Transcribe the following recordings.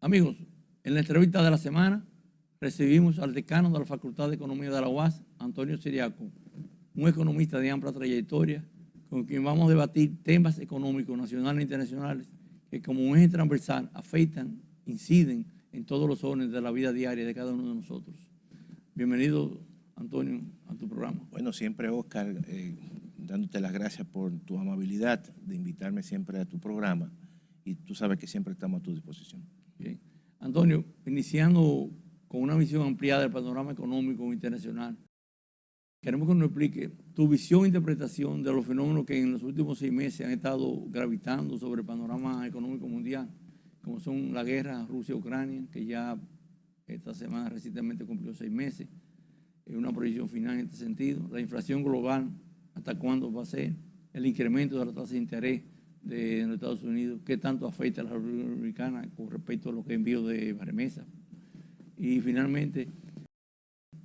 Amigos, en la entrevista de la semana recibimos al decano de la Facultad de Economía de la UAS, Antonio Ciriaco, un economista de amplia trayectoria, con quien vamos a debatir temas económicos nacionales e internacionales que como un eje transversal afectan, inciden en todos los órdenes de la vida diaria de cada uno de nosotros. Bienvenido, Antonio, a tu programa. Bueno, siempre, Oscar, dándote las gracias por tu amabilidad de invitarme siempre a tu programa, y tú sabes que siempre estamos a tu disposición. Bien. Antonio, iniciando con una visión ampliada del panorama económico internacional, queremos que nos explique tu visión e interpretación de los fenómenos que en los últimos 6 meses han estado gravitando sobre el panorama económico mundial, como son la guerra Rusia-Ucrania, que ya esta semana recientemente cumplió 6 meses, una proyección final en este sentido, la inflación global, hasta cuándo va a ser, el incremento de la tasa de interés de los Estados Unidos, qué tanto afecta a la República Dominicana con respecto a lo que envío de remesas. Y finalmente,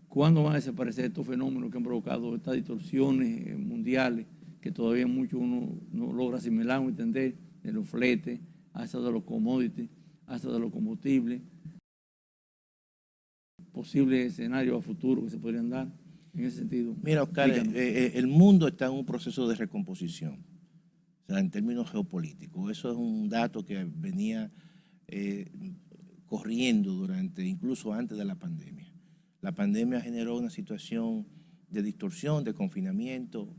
¿cuándo van a desaparecer estos fenómenos que han provocado estas distorsiones mundiales que todavía mucho uno no logra asimilar o entender, de los fletes, hasta de los commodities, hasta de los combustibles, posibles escenarios a futuro que se podrían dar en ese sentido? Mira, Oscar, el mundo está en un proceso de recomposición, o sea, en términos geopolíticos. Eso es un dato que venía corriendo incluso antes de la pandemia. La pandemia generó una situación de distorsión, de confinamiento,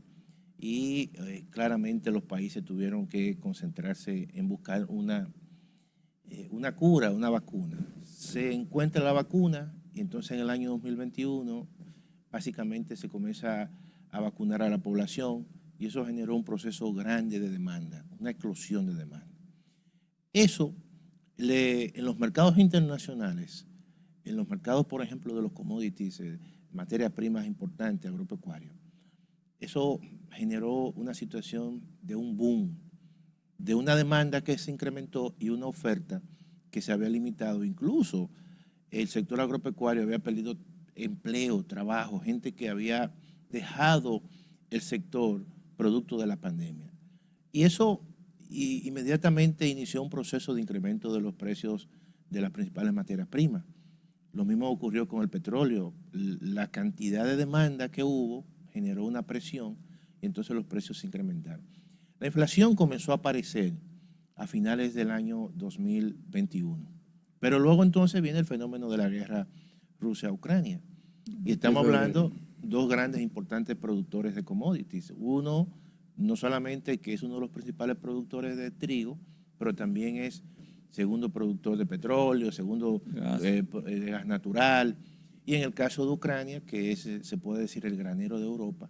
y claramente los países tuvieron que concentrarse en buscar una cura, una vacuna. Se encuentra la vacuna y entonces en el año 2021 básicamente se comienza a vacunar a la población, y eso generó un proceso grande de demanda, una explosión de demanda. Eso en los mercados internacionales, en los mercados, por ejemplo, de los commodities, materias primas importantes, agropecuarios, eso generó una situación de un boom, de una demanda que se incrementó y una oferta que se había limitado. Incluso el sector agropecuario había perdido empleo, trabajo, gente que había dejado el sector producto de la pandemia. Y eso inmediatamente inició un proceso de incremento de los precios de las principales materias primas. Lo mismo ocurrió con el petróleo. La cantidad de demanda que hubo generó una presión y entonces los precios se incrementaron. La inflación comenzó a aparecer a finales del año 2021. Pero luego entonces viene el fenómeno de la guerra Rusia-Ucrania. Y estamos hablando de dos grandes importantes productores de commodities. Uno, no solamente que es uno de los principales productores de trigo, pero también es segundo productor de petróleo, segundo de gas natural. Y en el caso de Ucrania, que es, se puede decir, el granero de Europa,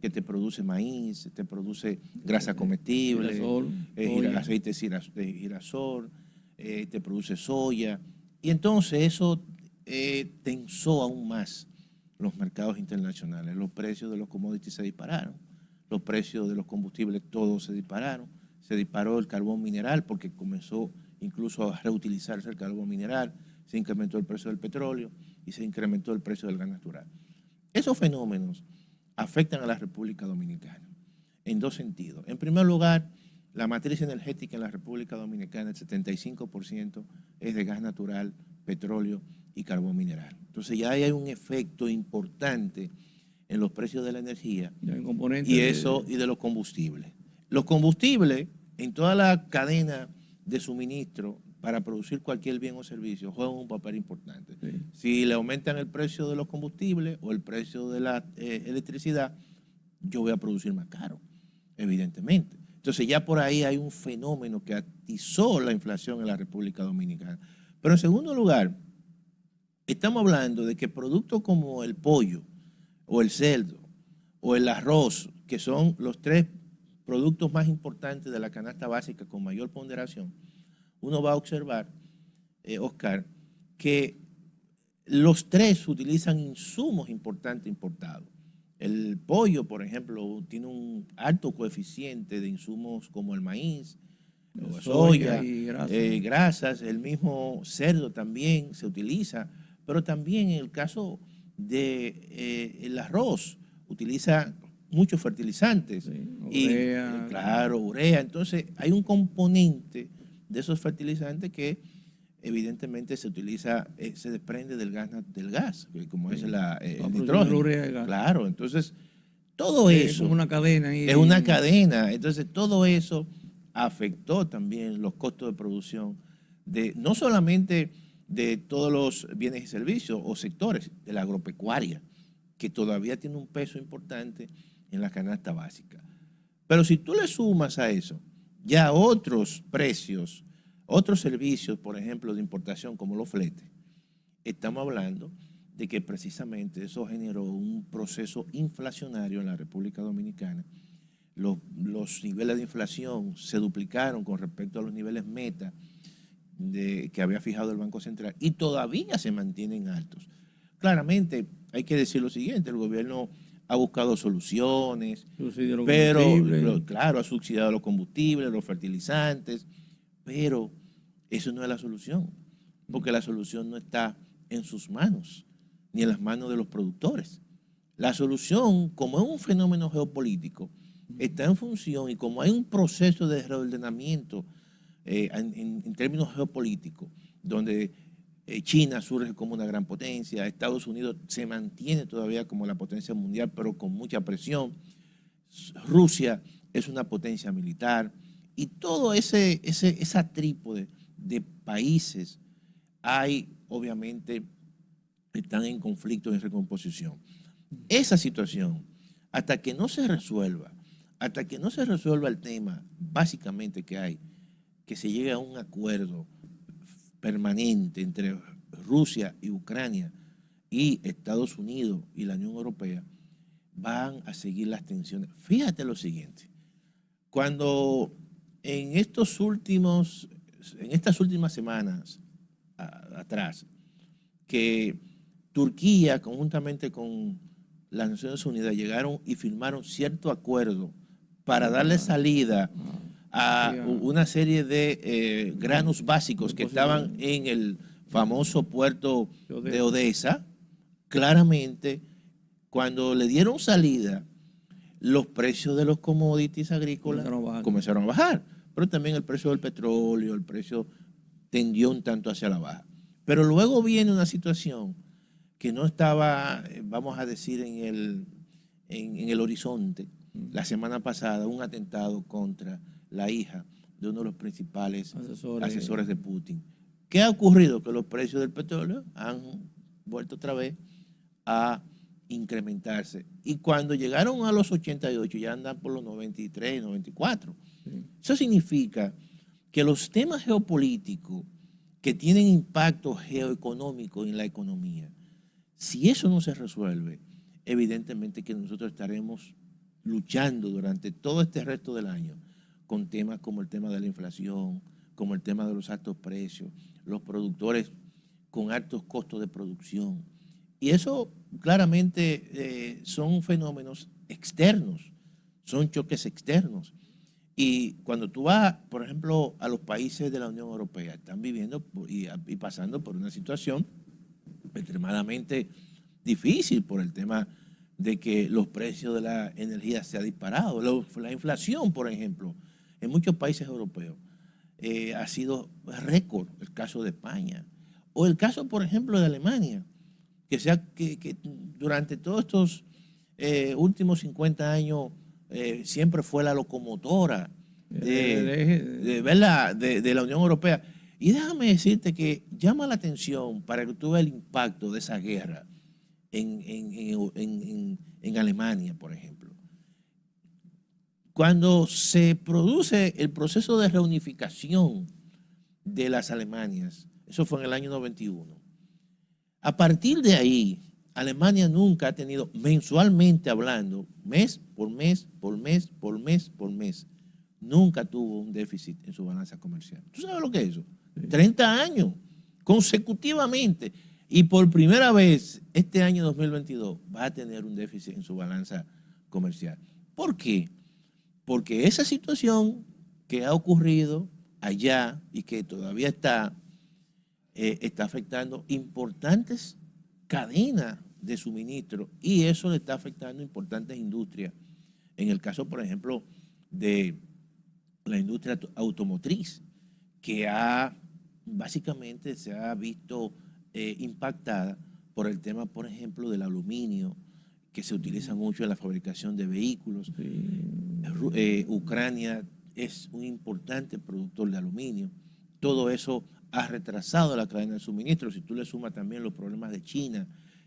que te produce maíz, te produce grasa comestible, aceite de girasol, te produce soya. Y entonces eso tensó aún más los mercados internacionales. Los precios de los commodities se dispararon, los precios de los combustibles todos se dispararon, se disparó el carbón mineral porque comenzó incluso a reutilizarse el carbón mineral, se incrementó el precio del petróleo y se incrementó el precio del gas natural. Esos fenómenos afectan a la República Dominicana en dos sentidos. En primer lugar, la matriz energética en la República Dominicana, el 75% es de gas natural, petróleo y carbón mineral. Entonces ya hay un efecto importante en los precios de la energía y de los combustibles. Los combustibles en toda la cadena de suministro para producir cualquier bien o servicio juegan un papel importante. Sí. Si le aumentan el precio de los combustibles o el precio de la electricidad, yo voy a producir más caro, evidentemente. Entonces ya por ahí hay un fenómeno que atizó la inflación en la República Dominicana. Pero en segundo lugar, estamos hablando de que productos como el pollo o el cerdo o el arroz, que son los 3 productos más importantes de la canasta básica con mayor ponderación, uno va a observar, Oscar, que los 3 utilizan insumos importantes importados. El pollo, por ejemplo, tiene un alto coeficiente de insumos como el maíz, la soya y grasas. El mismo cerdo también se utiliza, pero también en el caso del arroz utiliza muchos fertilizantes. Sí, urea. Claro, urea. Entonces hay un componente de esos fertilizantes que evidentemente se utiliza, se desprende del gas, como es el producción nitrógeno. urea y gas. Claro, entonces todo Es eso como una cadena ahí. es una cadena. Entonces todo eso afectó también los costos de producción de no solamente de todos los bienes y servicios o sectores de la agropecuaria, que todavía tiene un peso importante en la canasta básica. Pero si tú le sumas a eso ya otros precios, otros servicios, por ejemplo, de importación como los fletes, estamos hablando de que precisamente eso generó un proceso inflacionario en la República Dominicana. Los niveles de inflación se duplicaron con respecto a los niveles meta que había fijado el Banco Central y todavía se mantienen altos. Claramente, hay que decir lo siguiente, el gobierno ha buscado soluciones, pero claro, ha subsidiado los combustibles, los fertilizantes, pero eso no es la solución, porque la solución no está en sus manos, ni en las manos de los productores. La solución, como es un fenómeno geopolítico, está en función y como hay un proceso de reordenamiento en términos geopolíticos, donde China surge como una gran potencia, Estados Unidos se mantiene todavía como la potencia mundial, pero con mucha presión, Rusia es una potencia militar, y todo esa trípode de países obviamente, están en conflicto, en recomposición. Esa situación, hasta que no se resuelva el tema, básicamente que se llegue a un acuerdo permanente entre Rusia y Ucrania y Estados Unidos y la Unión Europea, van a seguir las tensiones. Fíjate lo siguiente, cuando en estas últimas semanas atrás, que Turquía, conjuntamente con las Naciones Unidas, llegaron y firmaron cierto acuerdo para darle salida a una serie de granos básicos que estaban en el famoso puerto de Odessa. Claramente, cuando le dieron salida, los precios de los commodities agrícolas comenzaron a bajar, pero también el precio del petróleo, el precio tendió un tanto hacia la baja. Pero luego viene una situación que no estaba, vamos a decir, en el horizonte. La semana pasada, un atentado contra la hija de uno de los principales asesores de Putin. ¿Qué ha ocurrido? Que los precios del petróleo han vuelto otra vez a incrementarse. Y cuando llegaron a los 88, ya andan por los 93, 94. Sí. Eso significa que los temas geopolíticos que tienen impacto geoeconómico en la economía, si eso no se resuelve, evidentemente que nosotros estaremos luchando durante todo este resto del año con temas como el tema de la inflación, como el tema de los altos precios, los productores con altos costos de producción. Y eso claramente son fenómenos externos, son choques externos. Y cuando tú vas, por ejemplo, a los países de la Unión Europea, están viviendo y pasando por una situación extremadamente difícil por el tema de que los precios de la energía se han disparado. La inflación, por ejemplo, en muchos países europeos ha sido récord, el caso de España. O el caso, por ejemplo, de Alemania, que durante todos estos últimos 50 años siempre fue la locomotora de la Unión Europea. Y déjame decirte que llama la atención para que tú veas el impacto de esa guerra en Alemania, por ejemplo. Cuando se produce el proceso de reunificación de las Alemanias, eso fue en el año 91, a partir de ahí, Alemania nunca ha tenido, mensualmente hablando, mes por mes, por mes, por mes, por mes, nunca tuvo un déficit en su balanza comercial. ¿Tú sabes lo que es eso? Sí. 30 años consecutivamente. Y por primera vez, este año 2022, va a tener un déficit en su balanza comercial. ¿Por qué? Porque esa situación que ha ocurrido allá y que todavía está afectando importantes cadenas de suministro y eso le está afectando importantes industrias. En el caso, por ejemplo, de la industria automotriz, que ha básicamente se ha visto impactada por el tema, por ejemplo, del aluminio, que se utiliza mucho en la fabricación de vehículos. Ucrania es un importante productor de aluminio. Todo eso ha retrasado la cadena de suministro. Si tú le sumas también los problemas de China,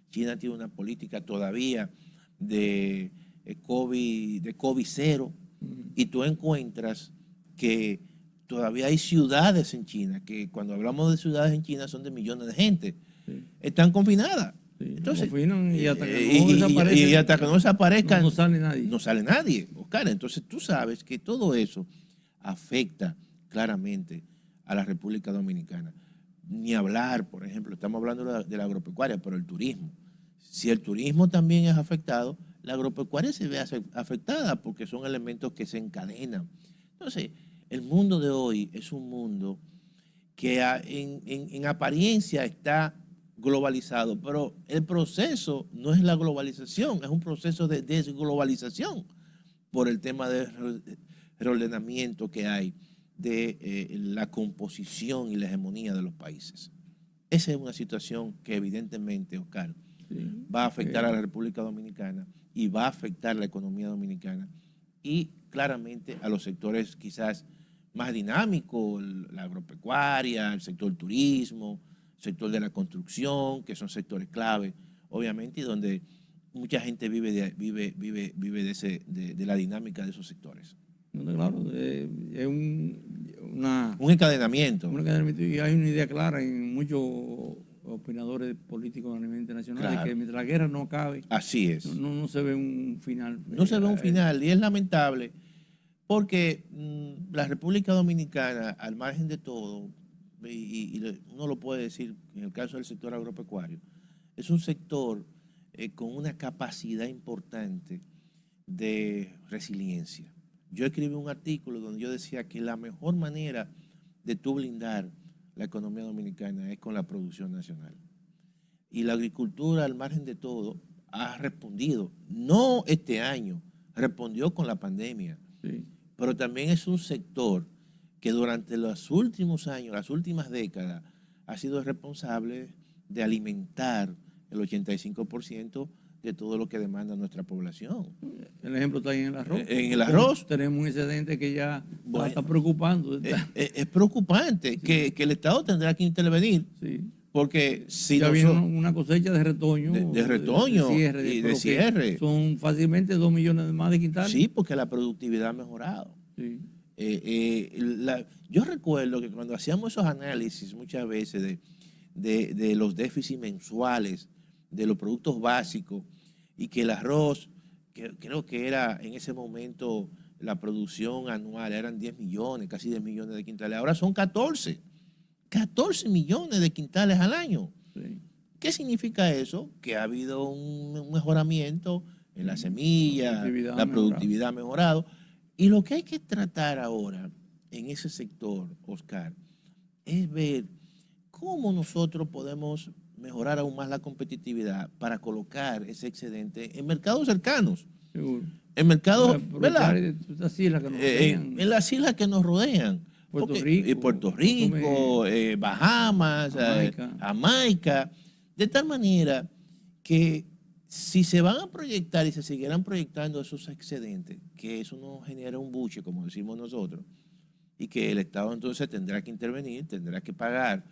China tiene una política todavía de COVID cero, y tú encuentras que todavía hay ciudades en China, que cuando hablamos de ciudades en China son de millones de gente, están confinadas. Sí, Entonces, y hasta que no desaparece, y hasta que no desaparezcan, no sale nadie. no sale nadie, Oscar. Entonces tú sabes que todo eso afecta claramente a la República Dominicana. Ni hablar, por ejemplo, estamos hablando de la agropecuaria, pero el turismo. Si el turismo también es afectado, la agropecuaria se ve afectada porque son elementos que se encadenan. Entonces, el mundo de hoy es un mundo que en apariencia está globalizado, pero el proceso no es la globalización, es un proceso de desglobalización por el tema de reordenamiento que hay de la composición y la hegemonía de los países. Esa es una situación que evidentemente, Oscar, va a afectar a la República Dominicana y va a afectar la economía dominicana y claramente a los sectores quizás más dinámicos, la agropecuaria, el sector turismo, el sector de la construcción, que son sectores clave, obviamente, y donde mucha gente vive de la dinámica de esos sectores. Claro, es un encadenamiento. Y hay una idea clara en muchos opinadores políticos a nivel internacional, claro, de que mientras la guerra no acabe, así es. No se ve un final. No se ve un final, y es lamentable porque la República Dominicana, al margen de todo, y uno lo puede decir en el caso del sector agropecuario, es un sector con una capacidad importante de resiliencia. Yo escribí un artículo donde yo decía que la mejor manera de tú blindar la economía dominicana es con la producción nacional. Y la agricultura, al margen de todo, ha respondido, no este año, respondió con la pandemia, sí, pero también es un sector que durante los últimos años, las últimas décadas, ha sido responsable de alimentar el 85% de todo lo que demanda nuestra población. El ejemplo está ahí en el arroz. En el arroz. Tenemos un excedente que ya está preocupando. Es preocupante, sí, que el Estado tendrá que intervenir. Sí. Porque si ya viene una cosecha de retoño. De retoño y de cierre. Son fácilmente 2 millones más de quintales. Sí, porque la productividad ha mejorado. Sí. Yo recuerdo que cuando hacíamos esos análisis muchas veces de los déficits mensuales de los productos básicos, y que el arroz, que creo que era en ese momento la producción anual, eran 10 millones, casi 10 millones de quintales, ahora son 14 millones de quintales al año. Sí. ¿Qué significa eso? Que ha habido un mejoramiento en la semilla, la productividad ha mejorado. Y lo que hay que tratar ahora en ese sector, Oscar, es ver cómo nosotros podemos mejorar aún más la competitividad para colocar ese excedente en mercados cercanos. Seguro. En mercados, ¿verdad? En las islas que nos rodean. En las islas que nos rodean. Puerto Rico, Bahamas, Jamaica. De tal manera que si se van a proyectar y se siguieran proyectando esos excedentes, que eso no genera un buche, como decimos nosotros, y que el Estado entonces tendrá que intervenir, tendrá que pagar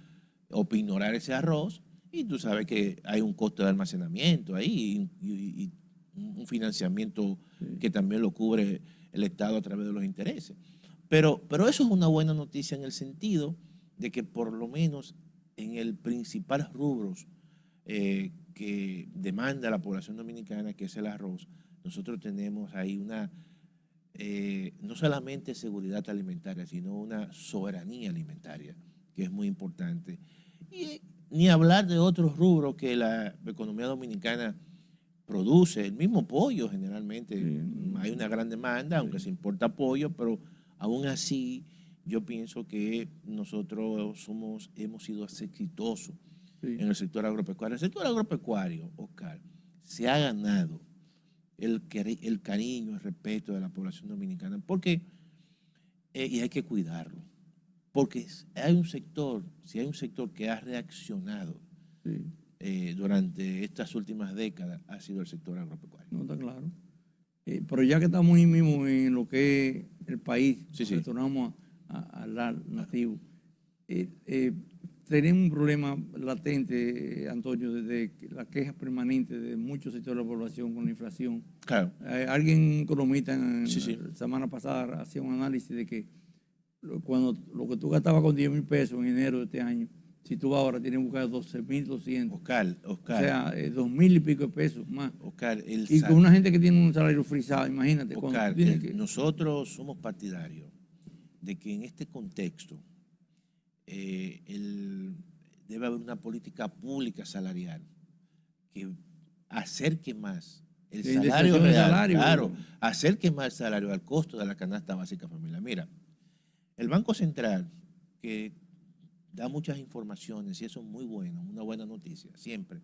o ignorar ese arroz, y tú sabes que hay un costo de almacenamiento ahí y un financiamiento, sí, que también lo cubre el Estado a través de los intereses. Pero eso es una buena noticia en el sentido de que por lo menos en el principal rubros que demanda la población dominicana, que es el arroz, nosotros tenemos ahí una, no solamente seguridad alimentaria, sino una soberanía alimentaria, que es muy importante. Y ni hablar de otros rubros que la economía dominicana produce, el mismo pollo generalmente, sí, hay una gran demanda, aunque se importa pollo, pero aún así yo pienso que nosotros hemos sido exitosos, sí, en el sector agropecuario. El sector agropecuario, Oscar, se ha ganado el cariño, el respeto de la población dominicana, porque, y hay que cuidarlo. Porque hay un sector, si hay un sector que ha reaccionado Sí, durante estas últimas décadas, ha sido el sector agropecuario. no está claro. Pero ya que estamos ahí mismo en lo que es el país, Sí, sí. retornamos al nativo. Tenemos un problema latente, Antonio, desde la queja permanente de muchos sectores de la población con la inflación. Claro. Alguien economista Sí. la semana pasada hacía un análisis de que cuando lo que tú gastabas con 10,000 pesos en enero de este año, si tú ahora tienes que buscar 12,200. Oscar, O sea, 2,000 y pico de pesos más. Oscar, Y con una gente que tiene un salario frisado, imagínate. Oscar, Tú tienes que... nosotros somos partidarios de que en este contexto debe haber una política pública salarial que acerque más el La salario indexación del real, salario. claro, acerque más el salario al costo de la canasta básica familiar. Mira, el Banco Central, que da muchas informaciones y eso es muy bueno, una buena noticia, siempre,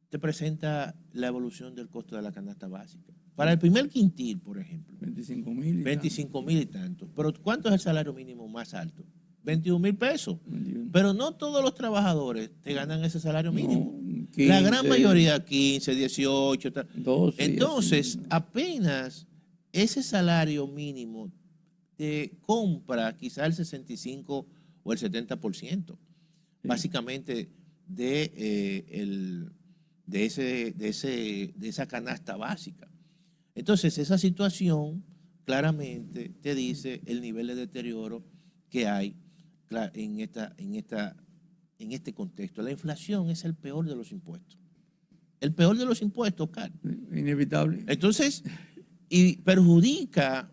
te presenta la evolución del costo de la canasta básica. Para el primer quintil, por ejemplo, 25,000. 25,000 y tantos. Pero ¿cuánto es el salario mínimo más alto? 21,000 pesos. 21. Pero no todos los trabajadores te ganan ese salario mínimo. No, 15, La gran mayoría 15, 18. 12. Entonces, así. apenas ese salario mínimo te compra quizá el 65 o el 70%, básicamente de esa canasta básica. Entonces, esa situación claramente te dice el nivel de deterioro que hay en este contexto. La inflación es el peor de los impuestos. El peor de los impuestos, Carlos. Inevitable. Entonces, y perjudica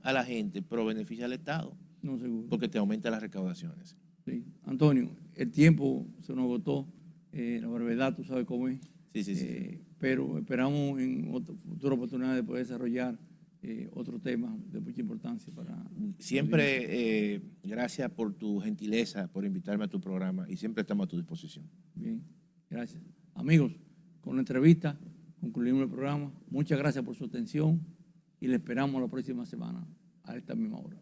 a la gente, pero beneficia al Estado, No, seguro. porque te aumenta las recaudaciones. Sí. Antonio, el tiempo se nos agotó. La brevedad, tú sabes cómo es. Sí. Pero esperamos en otra futura oportunidad de poder desarrollar otro tema de mucha importancia para... Siempre, gracias por tu gentileza, por invitarme a tu programa y siempre estamos a tu disposición. Bien, gracias. Amigos, con la entrevista concluimos el programa. Muchas gracias por su atención y le esperamos la próxima semana a esta misma hora.